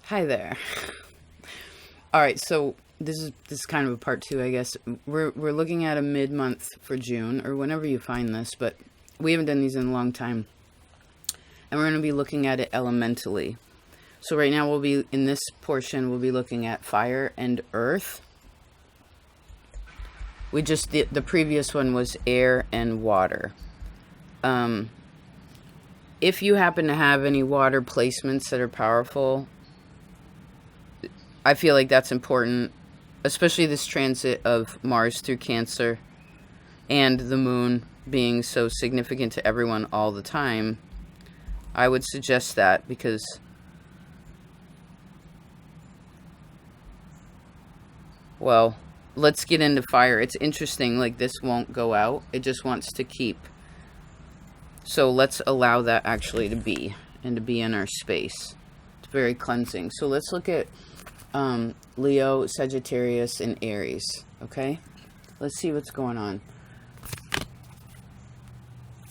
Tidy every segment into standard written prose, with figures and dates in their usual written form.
Hi there. All right, so this is kind of a part two, I guess. We're looking at a mid-month for June, or whenever you find this, but we haven't done these in a long time. And we're going to be looking at it elementally. So right now in this portion, we'll be looking at fire and earth. The previous one was air and water. If you happen to have any water placements that are powerful, I feel like that's important, especially this transit of Mars through Cancer and the moon being so significant to everyone all the time. I would suggest that because, well, let's get into fire. It's interesting, like this won't go out. It just wants to keep. So let's allow that actually to be, and to be in our space. It's very cleansing. So let's look at Leo, Sagittarius, and Aries. Okay, let's see what's going on.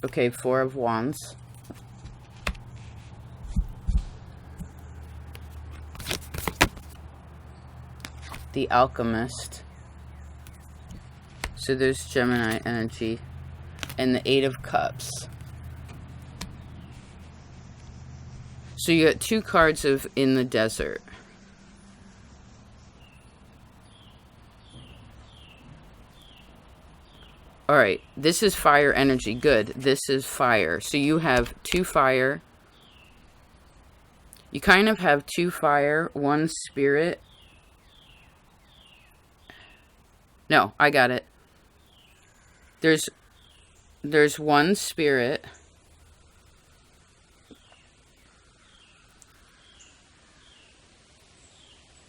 Okay, Four of Wands. The Alchemist. So there's Gemini energy. And the Eight of Cups. So you got two cards of in the desert. All right, this is fire energy. Good. This is fire. So you have two fire. You kind of have two fire, one spirit. No, I got it. There's one spirit.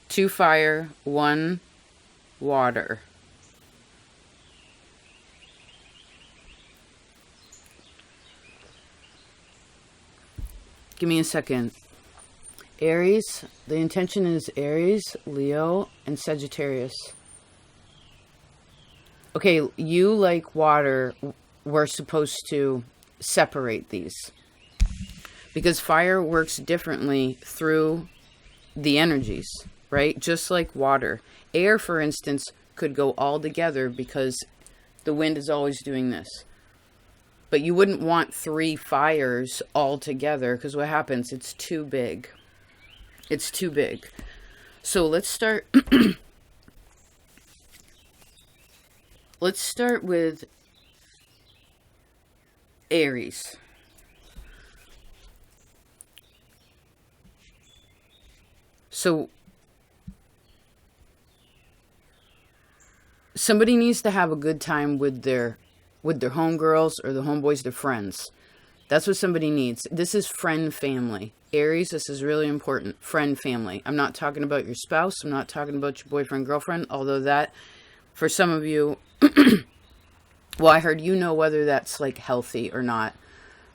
Two fire, one water. Give me a second. Aries, the intention is Aries, Leo, and Sagittarius. Okay, you like water, we're supposed to separate these. Because fire works differently through the energies, right? Just like water. Air, for instance, could go all together because the wind is always doing this. But you wouldn't want three fires all together because what happens? It's too big. It's too big. So let's start. Let's start with Aries. So somebody needs to have a good time with their homegirls or the homeboys, their friends. That's what somebody needs. This is friend family. Aries, this is really important. Friend family. I'm not talking about your spouse. I'm not talking about your boyfriend, girlfriend. Although that, for some of you, well, I heard you know whether that's like healthy or not.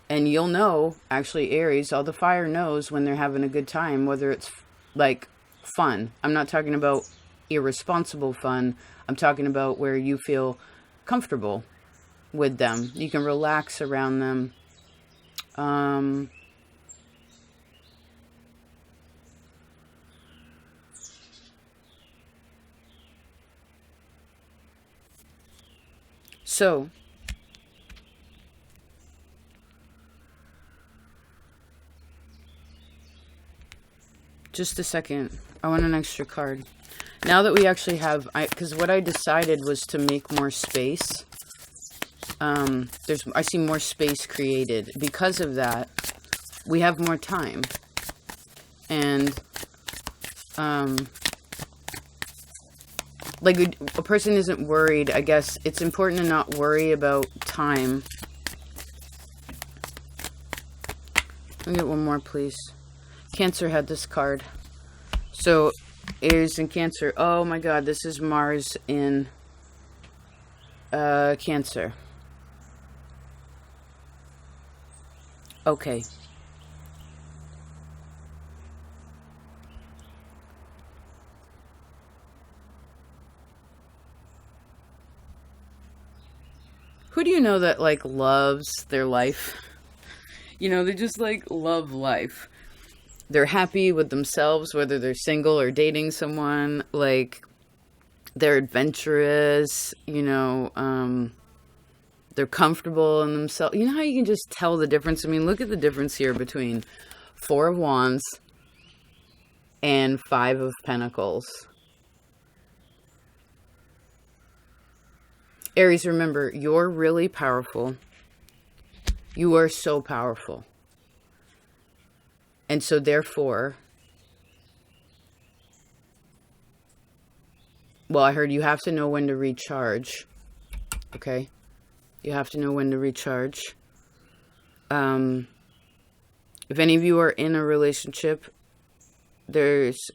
And you'll know, actually, Aries, all the fire knows when they're having a good time, whether it's like fun. I'm not talking about irresponsible fun. I'm talking about where you feel comfortable with them. You can relax around them. So just a second. I want an extra card. Now that we actually have, because what I decided was to make more space. I see more space created. Because of that, we have more time. And, like a person isn't worried, I guess it's important to not worry about time. Let me get one more, please. Cancer had this card. So, Aries and Cancer. Oh my God, this is Mars in Cancer. Okay. Who do you know that like loves their life? You know, they just like love life. they're happy with themselves, whether they're single or dating someone. Like, they're adventurous, you know, they're comfortable in themselves. You know how you can just tell the difference? I mean, look at the difference here between Four of Wands and Five of Pentacles. Aries, remember, you're really powerful. You are so powerful. And so therefore, well, I heard you have to know when to recharge. Okay? You have to know when to recharge. If any of you are in a relationship, there's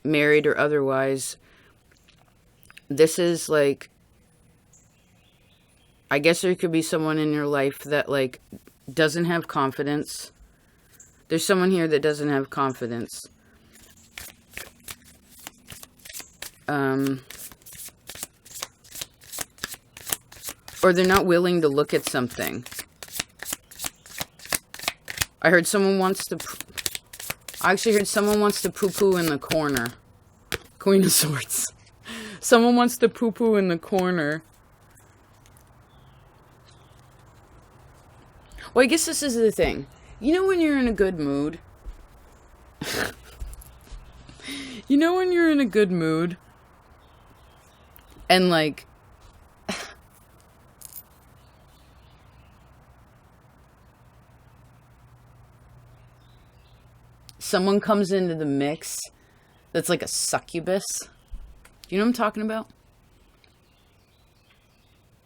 married or otherwise, this is like, I guess there could be someone in your life that like doesn't have confidence. There's someone here that doesn't have confidence. Or they're not willing to look at something. I heard someone wants to... I actually heard someone wants to poo-poo in the corner. Queen of Swords. Someone wants to poo-poo in the corner. Well, I guess this is the thing. You know when you're in a good mood? You know when you're in a good mood? And like... someone comes into the mix that's like a succubus. Do you know what I'm talking about?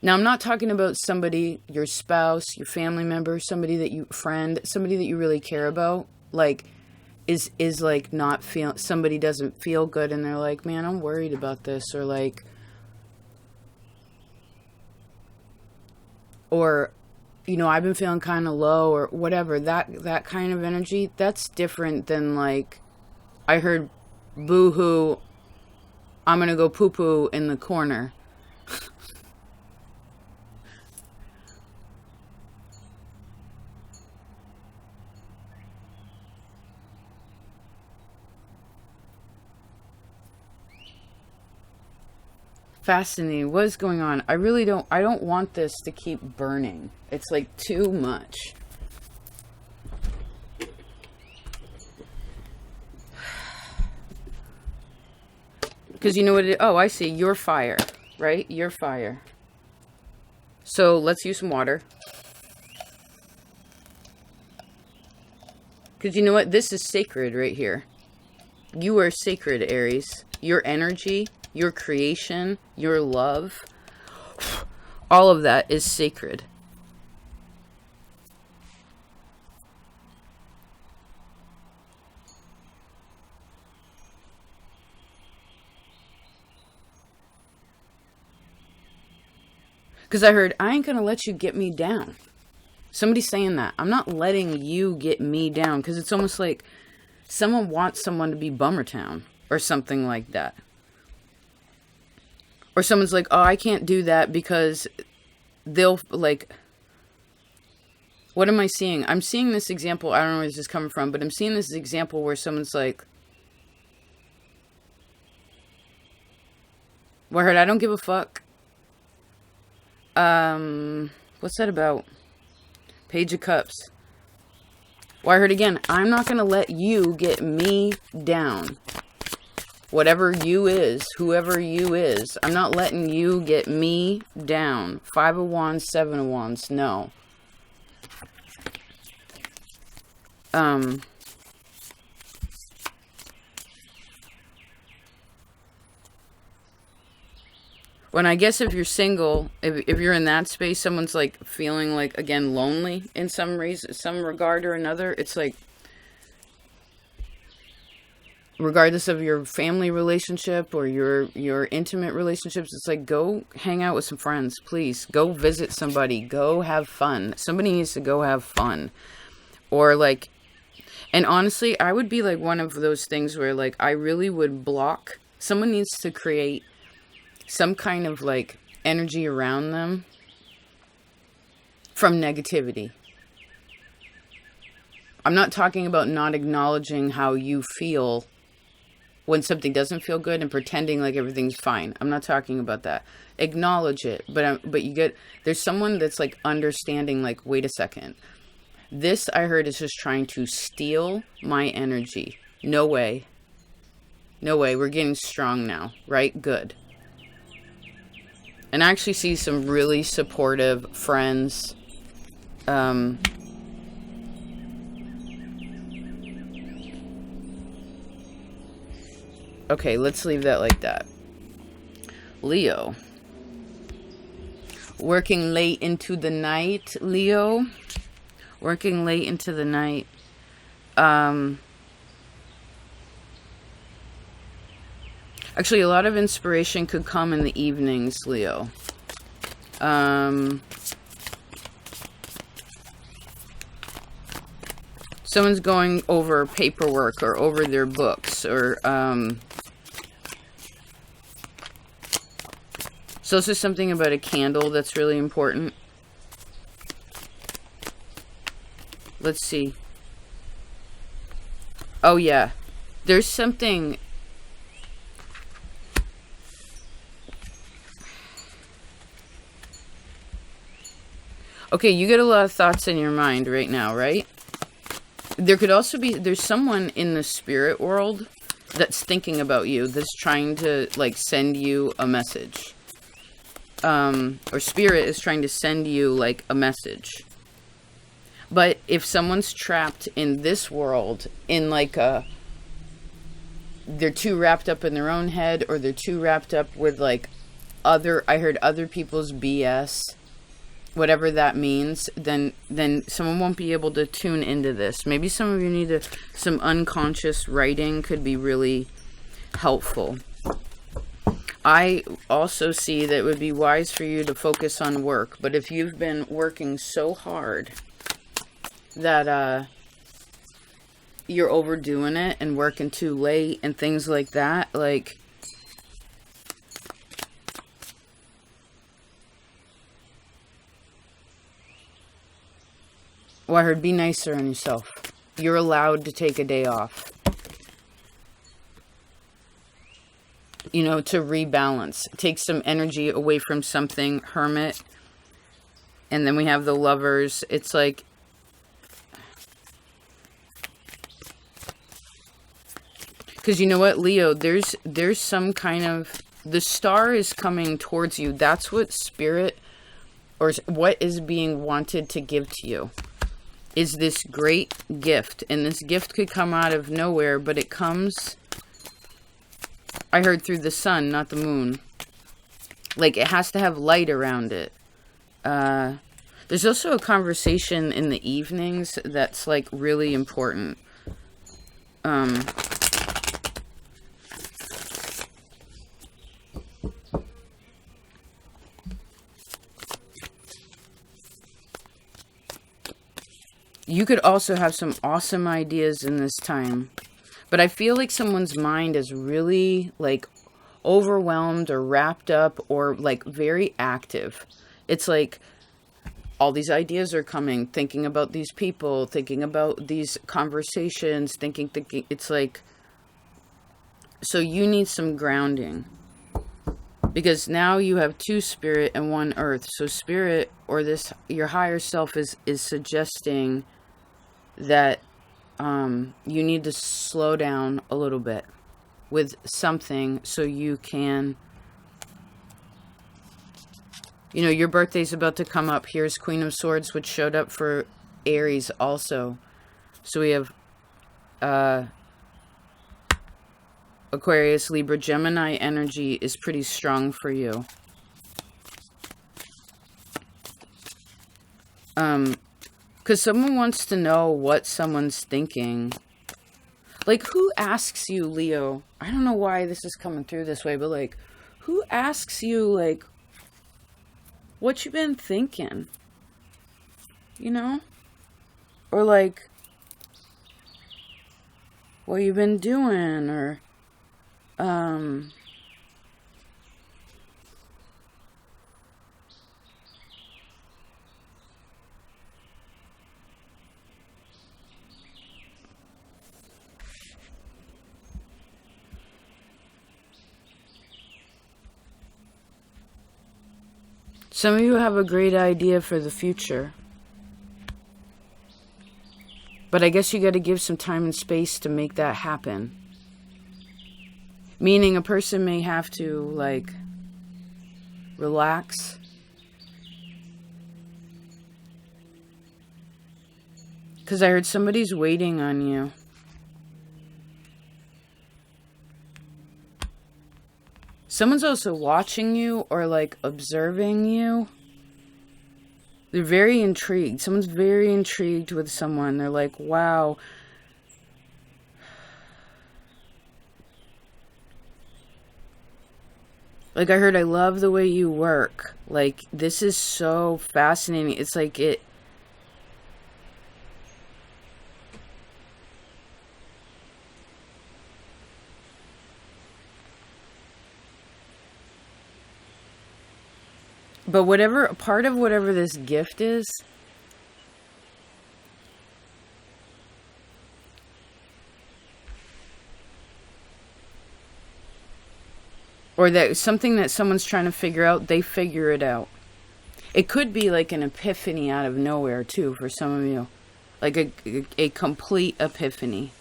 Now, I'm not talking about somebody, your spouse, your family member, somebody that you, friend, somebody that you really care about, like, is like not feel, somebody doesn't feel good and they're like, man, I'm worried about this, or like, or, you know, I've been feeling kind of low, or whatever, that kind of energy, that's different than like, I heard, boo-hoo, I'm gonna go poo-poo in the corner. Fascinating. What is going on? I don't want this to keep burning. It's like too much. Because you know what oh, I see. You're fire, right? You're fire. So let's use some water. Because you know what? This is sacred right here. You are sacred, Aries. Your energy, your creation, your love, all of that is sacred. Because I heard, I ain't gonna let you get me down. Somebody's saying that. I'm not letting you get me down. Because it's almost like someone wants someone to be Bummertown or something like that. Or someone's like, oh, I can't do that because they'll, like, what am I seeing? I'm seeing this example, I don't know where this is coming from, but I'm seeing this example where someone's like, well, I heard, I don't give a fuck. What's that about? Page of Cups. Well, I heard again, I'm not going to let you get me down. Whatever you is, whoever you is, I'm not letting you get me down. 5 of Wands, 7 of Wands, no. When I guess if you're single, if you're in that space, someone's like feeling like, again, lonely in some reason, some regard or another, it's like, regardless of your family relationship or your intimate relationships, it's like, go hang out with some friends, please. Go visit somebody. Go have fun. Somebody needs to go have fun. Or like, and honestly, I would be like one of those things where like, I really would block. Someone needs to create some kind of like energy around them from negativity. I'm not talking about not acknowledging how you feel when something doesn't feel good and pretending like everything's fine. I'm not talking about that. Acknowledge it, but you get, there's someone that's like understanding, like, wait a second. This, I heard, is just trying to steal my energy. No way. No way. We're getting strong now, right? Good. And I actually see some really supportive friends. Okay, let's leave that like that. Leo. Working late into the night, Leo. Working late into the night. Actually, a lot of inspiration could come in the evenings, Leo. Someone's going over paperwork or over their books, or so this is something about a candle that's really important. Let's see. Oh yeah, there's something. Okay, you get a lot of thoughts in your mind right now, right? There could also be, there's someone in the spirit world that's thinking about you, that's trying to, like, send you a message. Or spirit is trying to send you, like, a message. But if someone's trapped in this world, in, like, they're too wrapped up in their own head, or they're too wrapped up with, like, I heard other people's BS, whatever that means, then someone won't be able to tune into this. Maybe some of you need some unconscious writing could be really helpful. I also see that it would be wise for you to focus on work, but if you've been working so hard that you're overdoing it and working too late and things like that, like, well, I heard be nicer on yourself. You're allowed to take a day off. You know, to rebalance. Take some energy away from something. Hermit. And then we have the Lovers. It's like, because you know what, Leo, there's some kind of, the star is coming towards you. That's what spirit, or what is being wanted to give to you, is this great gift. And this gift could come out of nowhere, but it comes, I heard, through the sun, not the moon. Like, it has to have light around it. There's also a conversation in the evenings that's, like, really important. You could also have some awesome ideas in this time. But I feel like someone's mind is really, like, overwhelmed or wrapped up or, like, very active. It's like all these ideas are coming, thinking about these people, thinking about these conversations, thinking. It's like, so you need some grounding. Because now you have 2 spirit and 1 earth. So spirit, or this, your higher self is suggesting that you need to slow down a little bit with something so you can, you know, your birthday's about to come up. Here's Queen of Swords, which showed up for Aries also. So we have Aquarius, Libra, Gemini energy is pretty strong for you. Because someone wants to know what someone's thinking. Like, who asks you, Leo? I don't know why this is coming through this way, but, like, who asks you, like, what you been thinking? You know? Or, like, what you been doing? Or, Some of you have a great idea for the future. But I guess you got to give some time and space to make that happen. Meaning a person may have to, like, relax. Because I heard somebody's waiting on you. Someone's also watching you or, like, observing you. They're very intrigued. Someone's very intrigued with someone. They're like, wow. Like, I heard, I love the way you work. Like, this is so fascinating. It's like it... But whatever, part of whatever this gift is, or that something that someone's trying to figure out, they figure it out. It could be like an epiphany out of nowhere too for some of you. Like a complete epiphany.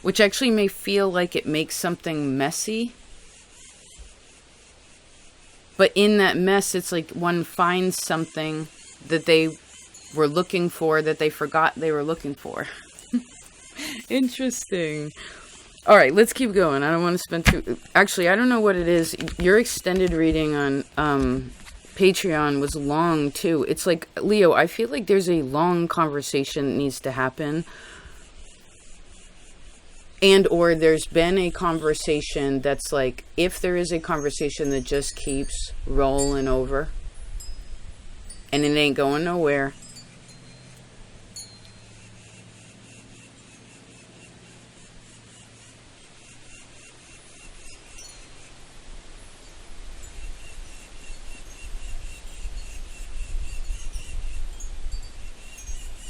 Which actually may feel like it makes something messy. But in that mess, it's like one finds something that they were looking for that they forgot they were looking for. Interesting. All right, let's keep going. I don't want to spend too... Actually, I don't know what it is. Your extended reading on Patreon was long, too. It's like, Leo, I feel like there's a long conversation that needs to happen. And or there's been a conversation that's like, if there is a conversation that just keeps rolling over and it ain't going nowhere.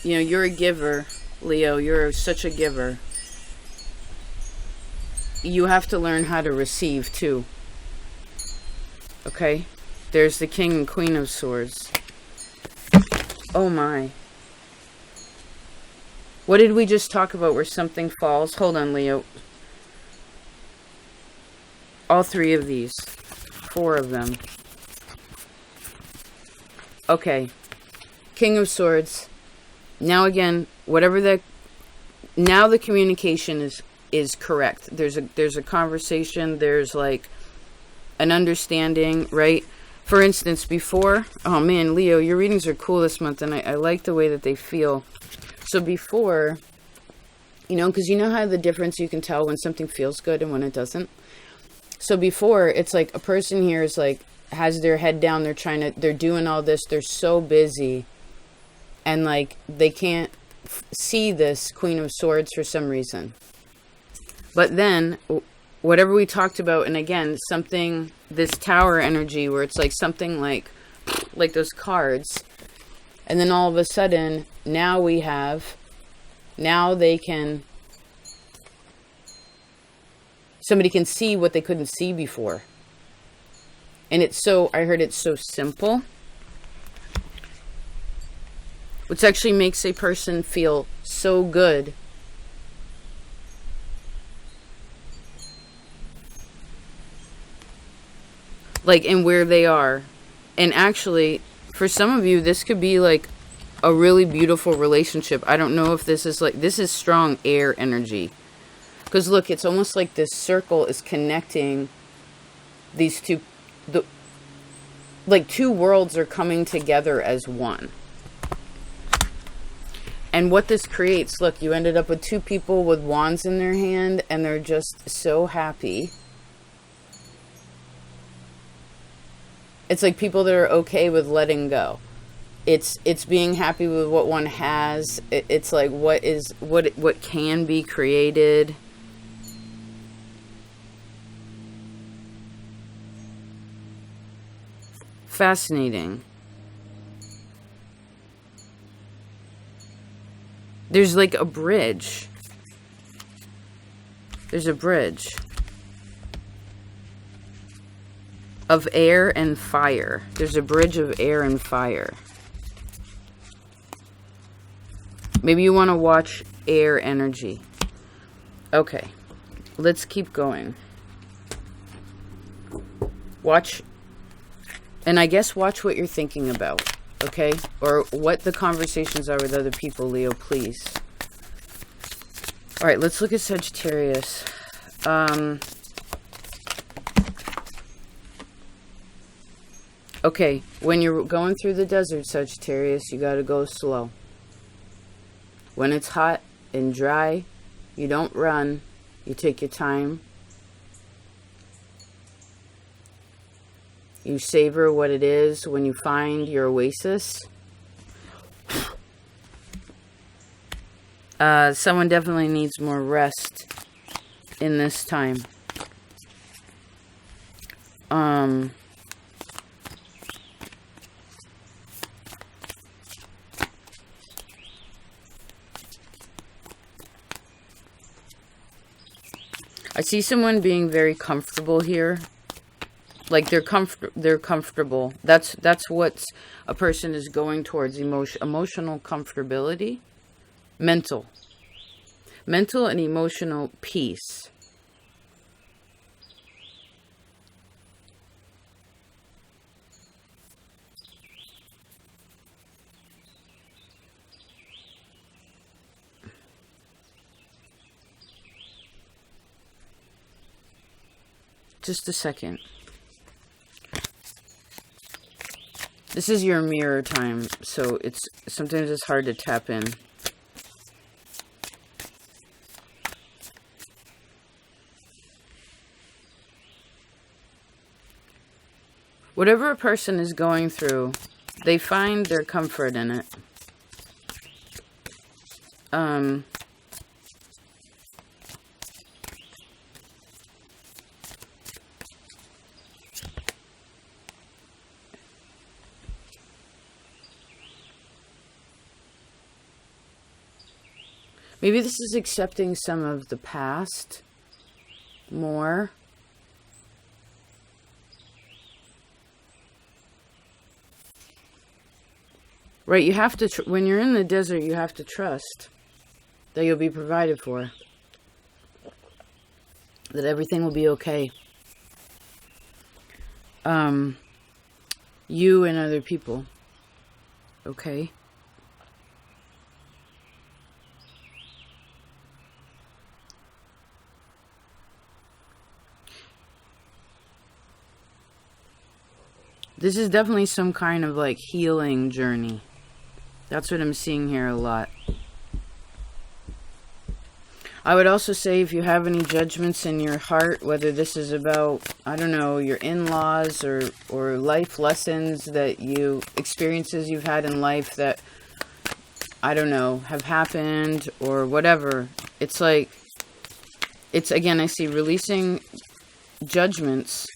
You know, you're a giver, Leo. You're such a giver. You have to learn how to receive too. Okay? There's the King and Queen of Swords. Oh my. What did we just talk about where something falls? Hold on, Leo. All three of these. 4 of them. Okay. King of Swords. Now again, whatever the... Now the communication is correct. There's a conversation, there's like an understanding, right? For instance, before, oh man, Leo, your readings are cool this month, and I like the way that they feel. So before, you know, because you know how the difference you can tell when something feels good and when it doesn't. So before, it's like a person here is like, has their head down, they're doing all this, they're so busy, and like, they can't see this Queen of Swords for some reason. But then, whatever we talked about, and again, something, this Tower energy, where it's like something like those cards, and then all of a sudden, now they can, somebody can see what they couldn't see before. And it's so, I heard it's so simple, which actually makes a person feel so good. Like, in where they are. And actually, for some of you, this could be like a really beautiful relationship. I don't know if this is like, this is strong air energy. Because look, it's almost like this circle is connecting these two, like 2 worlds are coming together as one. And what this creates, look, you ended up with 2 people with wands in their hand, and they're just so happy. It's like people that are okay with letting go. It's being happy with what one has. It's like what can be created. Fascinating. There's like a bridge. There's a bridge. of air and fire. There's a bridge of air and fire. Maybe you want to watch air energy. Okay, let's keep going. Watch, and I guess watch what you're thinking about, okay? Or what the conversations are with other people, Leo, please. All right, let's look at Sagittarius. Okay, when you're going through the desert, Sagittarius, you got to go slow. When it's hot and dry, you don't run. You take your time. You savor what it is when you find your oasis. Someone definitely needs more rest in this time. I see someone being very comfortable here. Like they're comfortable. That's what a person is going towards. Emotional comfortability. Mental and emotional peace. Just a second. This is your mirror time, so sometimes it's hard to tap in. Whatever a person is going through, they find their comfort in it. Maybe this is accepting some of the past more. Right, you have to, when you're in the desert, you have to trust that you'll be provided for. That everything will be okay. You and other people. Okay? This is definitely some kind of like healing journey. That's what I'm seeing here a lot. I would also say if you have any judgments in your heart, whether this is about, I don't know, your in-laws or life lessons that experiences you've had in life that, I don't know, have happened or whatever. It's like, again, I see releasing judgments.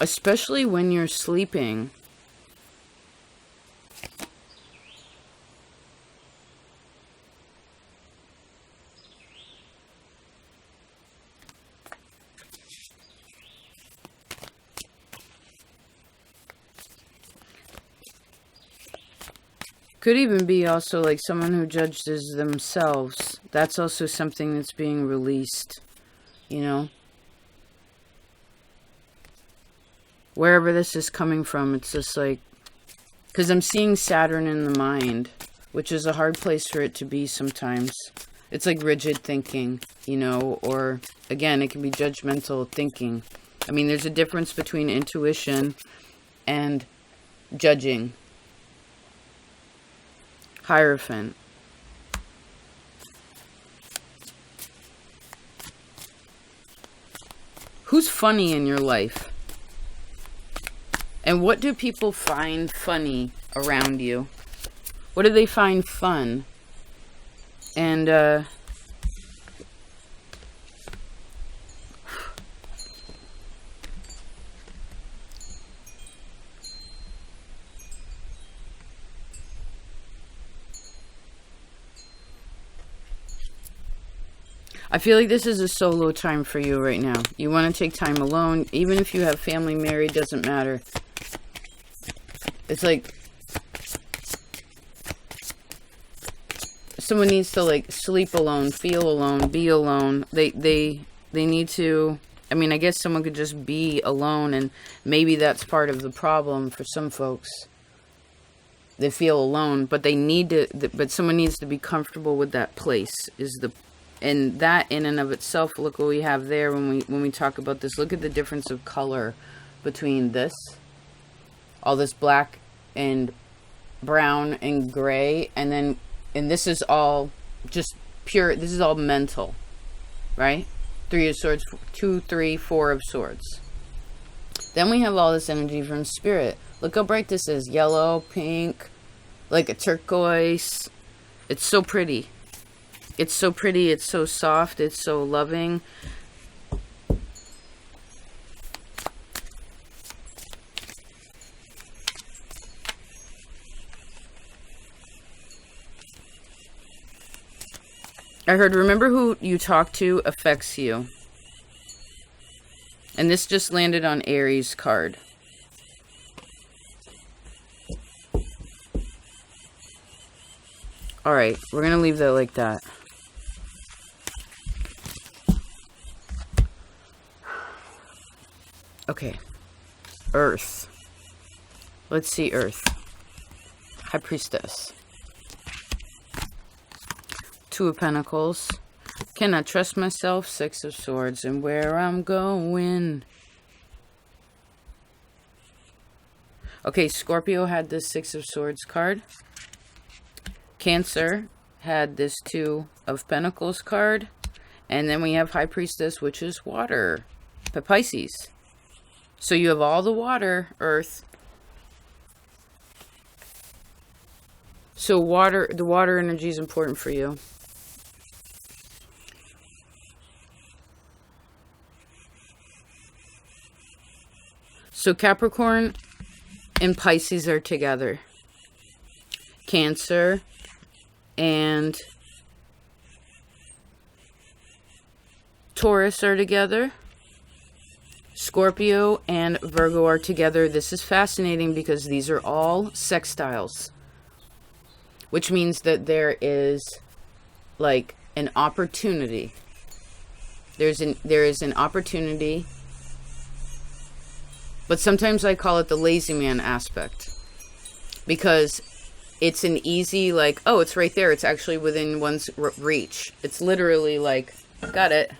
Especially when you're sleeping. Could even be also like someone who judges themselves. That's also something that's being released, you know? Wherever this is coming from, it's just like, because I'm seeing Saturn in the mind, which is a hard place for it to be sometimes. It's like rigid thinking, you know, or again, it can be judgmental thinking. I mean, there's a difference between intuition and judging. Hierophant. Who's funny in your life? And what do people find funny around you? What do they find fun? And, I feel like this is a solo time for you right now. You want to take time alone. Even if you have family, married, doesn't matter. It's like someone needs to like sleep alone, feel alone, be alone. They need to, I mean, I guess someone could just be alone, and maybe that's part of the problem for some folks. They feel alone, but they need to, but someone needs to be comfortable with that place and that in and of itself. Look what we have there when we talk about this. Look at the difference of color between this, all this black and brown and gray, and this is all just pure, this is all mental, right? 3 of swords, 2, 3, 4 of swords. Then we have all this energy from spirit. Look how bright this is. Yellow, pink, like a turquoise. It's so pretty. It's so pretty. It's so soft. It's so loving. I heard, remember who you talk to affects you. And this just landed on Aries card. Alright, we're going to leave that like that. Okay. Earth. Let's see Earth. High Priestess. 2 of Pentacles. Cannot trust myself. 6 of Swords. And where I'm going. Okay, Scorpio had this 6 of Swords card. Cancer had this 2 of Pentacles card. And then we have High Priestess, which is water. Pisces. So you have all the water, Earth. So the water energy is important for you. So Capricorn and Pisces are together. Cancer and Taurus are together. Scorpio and Virgo are together. This is fascinating because these are all sextiles, which means that there is like an opportunity. There is an opportunity, but sometimes I call it the lazy man aspect, because it's an easy, like, oh, it's right there. It's actually within one's reach. It's literally like, got it.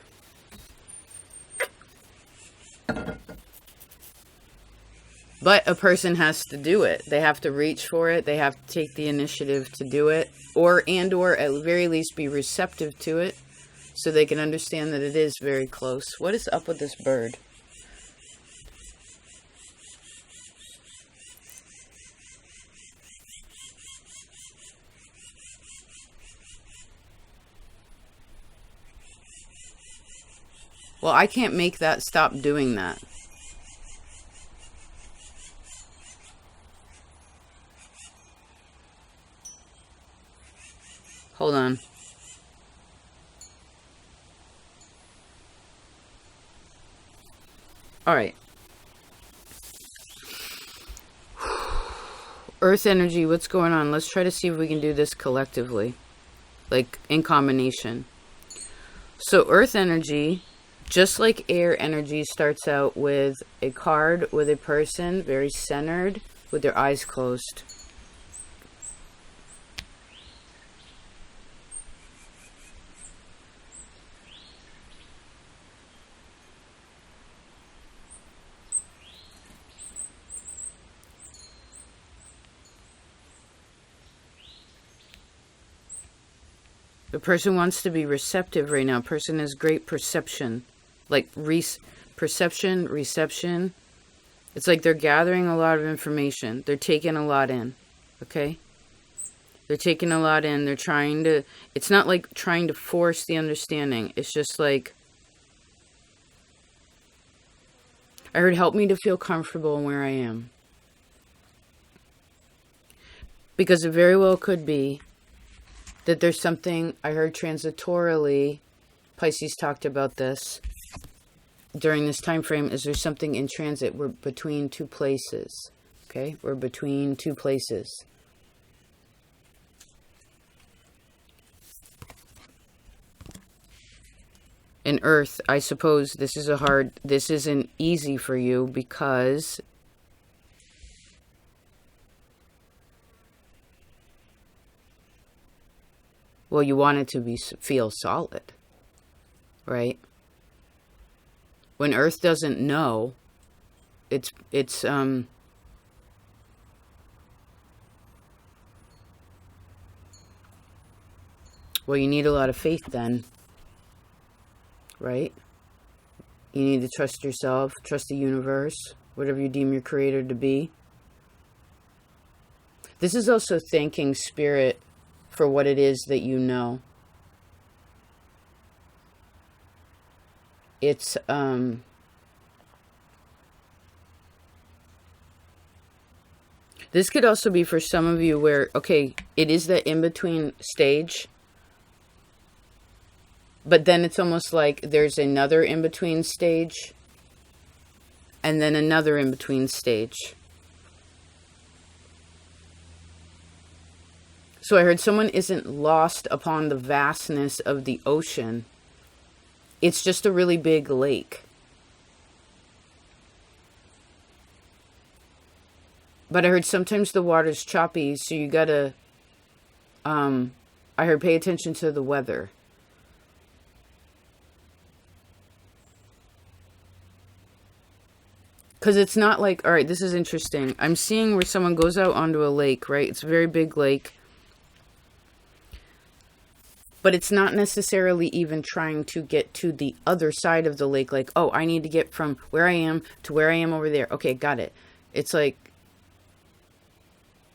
But a person has to do it. They have to reach for it. They have to take the initiative to do it, or at the very least be receptive to it, so they can understand that it is very close. What is up with this bird? Well, I can't make that stop doing that. Hold on. All right. Earth energy, what's going on? Let's try to see if we can do this collectively, like in combination. So Earth energy, just like air energy, starts out with a card with a person very centered with their eyes closed. The person wants to be receptive right now. Person has great perception. Like perception, reception. It's like they're gathering a lot of information. They're taking a lot in. Okay? They're taking a lot in. They're trying to... It's not like trying to force the understanding. It's just like... I heard, help me to feel comfortable in where I am. Because it very well could be that there's something, I heard transitorily, Pisces talked about this during this time frame, is there's something in transit. We're between two places. Okay? We're between two places. In Earth, I suppose this isn't easy for you because well, you want it to feel solid, right? When Earth doesn't know, it's well, you need a lot of faith then, right? You need to trust yourself, trust the universe, whatever you deem your creator to be. This is also thanking Spirit for what it is that you know. It's this could also be for some of you where, okay, it is the in-between stage, but then it's almost like there's another in-between stage and then another in-between stage. So I heard someone isn't lost upon the vastness of the ocean. It's just a really big lake. But I heard sometimes the water's choppy, so you gotta, I heard pay attention to the weather. Because it's not like, all right, this is interesting. I'm seeing where someone goes out onto a lake, right? It's a very big lake. But it's not necessarily even trying to get to the other side of the lake. Like, oh, I need to get from where I am to where I am over there. Okay, got it. It's like,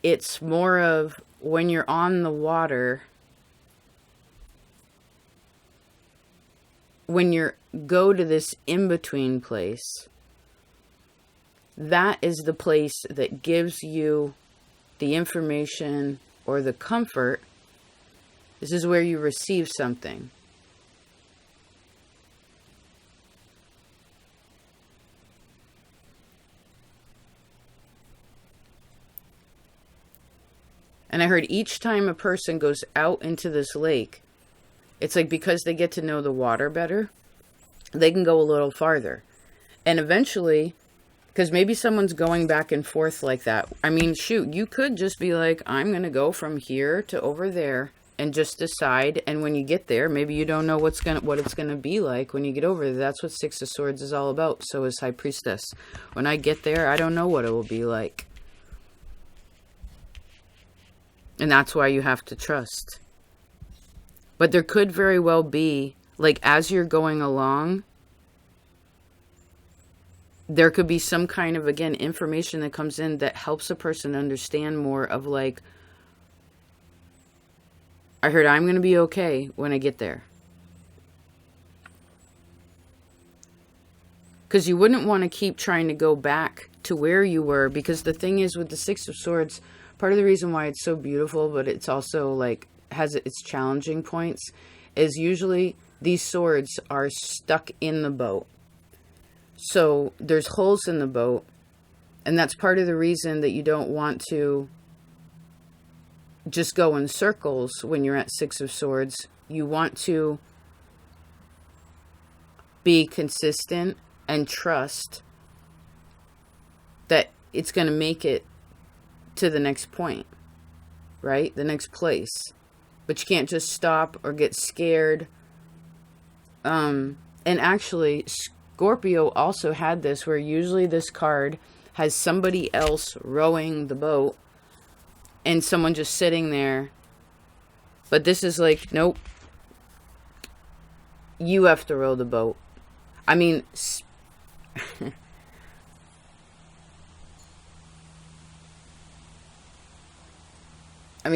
it's more of when you're on the water, when you go to this in-between place, that is the place that gives you the information or the comfort. This is where you receive something. And I heard each time a person goes out into this lake, it's like because they get to know the water better, they can go a little farther. And eventually, because maybe someone's going back and forth like that. I mean, shoot, you could just be like, I'm going to go from here to over there and just decide. And when you get there, maybe you don't know what it's going to be like when you get over there. That's what Six of Swords is all about. So is High Priestess. When I get there, I don't know what it will be like. And that's why you have to trust. But there could very well be, like, as you're going along, there could be some kind of, again, information that comes in that helps a person understand more of, like, I heard I'm going to be okay when I get there. Because you wouldn't want to keep trying to go back to where you were. Because the thing is, with the Six of Swords, part of the reason why it's so beautiful, but it's also, like, has its challenging points, is usually these swords are stuck in the boat. So there's holes in the boat, and that's part of the reason that you don't want to just go in circles when you're at Six of Swords. You want to be consistent and trust that it's going to make it to the next point, right? The next place. But you can't just stop or get scared. And actually, Scorpio also had this, where usually this card has somebody else rowing the boat and someone just sitting there. But this is like, nope. You have to row the boat. I mean,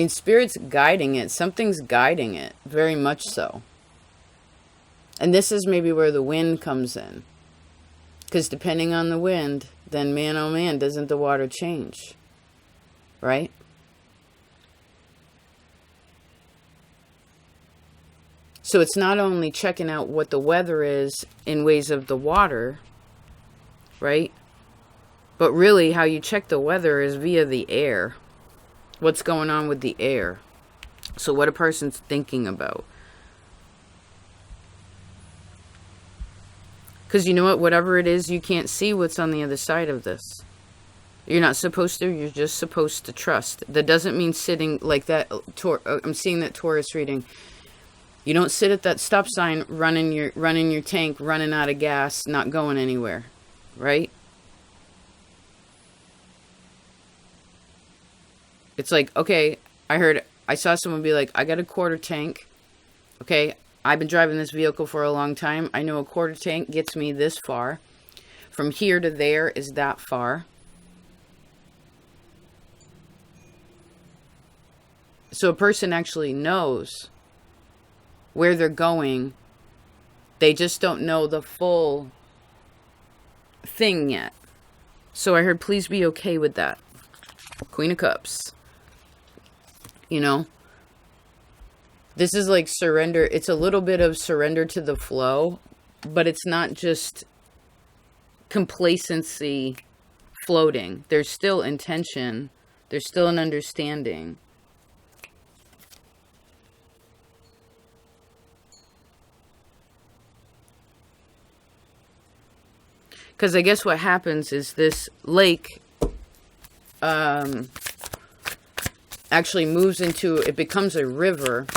Spirit's guiding it. Something's guiding it. Very much so. And this is maybe where the wind comes in. Because depending on the wind, then man, oh man, doesn't the water change? Right? So it's not only checking out what the weather is in ways of the water, right? But really how you check the weather is via the air. What's going on with the air? So what a person's thinking about. Because you know what? Whatever it is, you can't see what's on the other side of this. You're not supposed to. You're just supposed to trust. That doesn't mean sitting like that. I'm seeing that Taurus reading. You don't sit at that stop sign running your tank, running out of gas, not going anywhere. Right? It's like, okay, I saw someone be like, I got a quarter tank. Okay, I've been driving this vehicle for a long time. I know a quarter tank gets me this far. From here to there is that far. So a person actually knows where they're going. They just don't know the full thing yet. So I heard, please be okay with that. Queen of Cups. You know, this is like surrender. It's a little bit of surrender to the flow, but it's not just complacency floating. There's still intention. There's still an understanding. Because I guess what happens is this lake actually moves into, it becomes a river.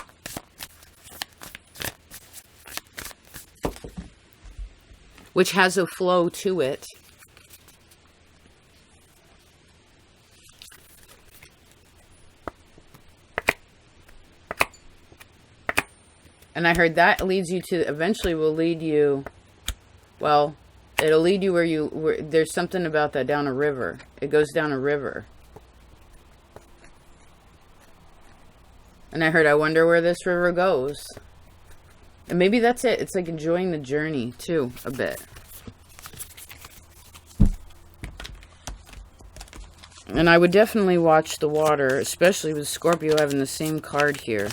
Which has a flow to it. And I heard that leads you to, eventually will lead you, well, it'll lead you where there's something about that down a river. It goes down a river. And I heard, I wonder where this river goes. And maybe that's it. It's like enjoying the journey, too, a bit. And I would definitely watch the water, especially with Scorpio having the same card here.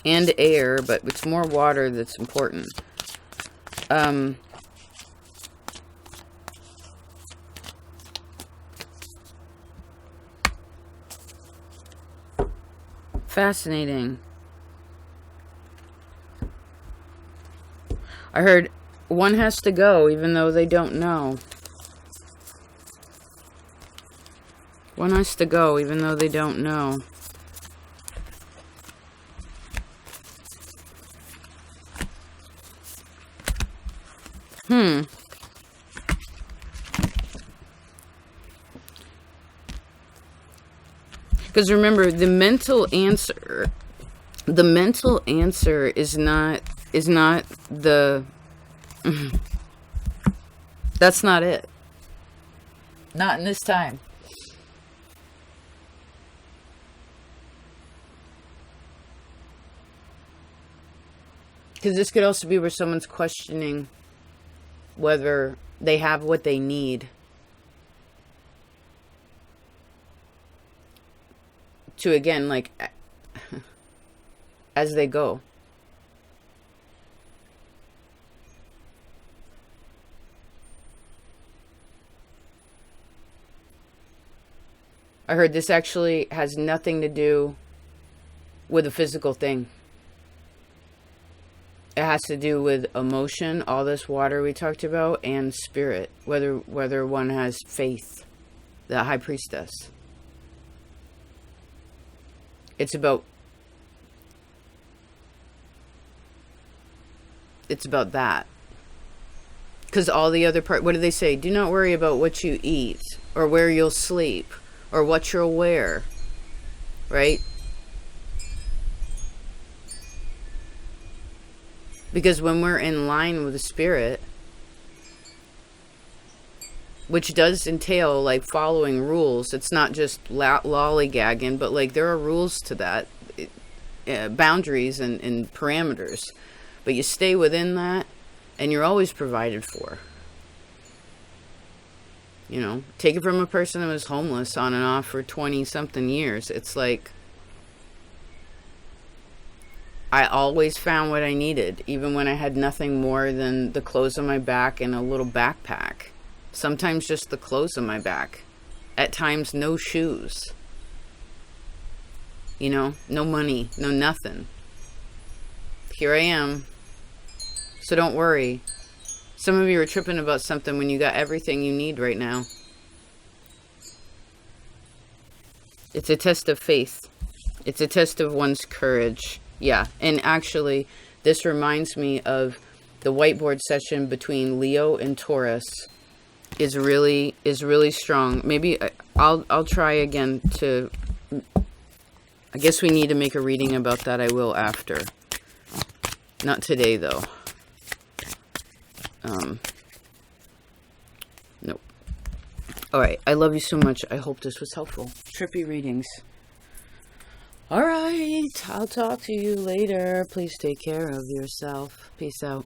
And air, but it's more water that's important. Fascinating. I heard one has to go even though they don't know. One has to go even though they don't know. Because remember, the mental answer is not the, that's not it. Not in this time. Because this could also be where someone's questioning whether they have what they need to, again, like, as they go. I heard this actually has nothing to do with a physical thing. It has to do with emotion, all this water we talked about, and spirit, whether one has faith, the high priestess. It's about that. Because all the other part, what do they say? Do not worry about what you eat, or where you'll sleep, or what you'll wear, right? Because when we're in line with the spirit, which does entail like following rules, it's not just lollygagging, but like there are rules to that, boundaries and parameters, but you stay within that and you're always provided for. You know, take it from a person that was homeless on and off for 20 something years. It's like, I always found what I needed, even when I had nothing more than the clothes on my back and a little backpack. Sometimes just the clothes on my back. At times, no shoes. You know, no money, no nothing. Here I am. So don't worry. Some of you are tripping about something when you got everything you need right now. It's a test of faith. It's a test of one's courage. Yeah, and actually, this reminds me of the whiteboard session between Leo and Taurus is really strong. Maybe I'll try again to. I guess we need to make a reading about that. I will after. Not today though. Nope. All right. I love you so much. I hope this was helpful. Trippy readings. All right, I'll talk to you later. Please take care of yourself. Peace out.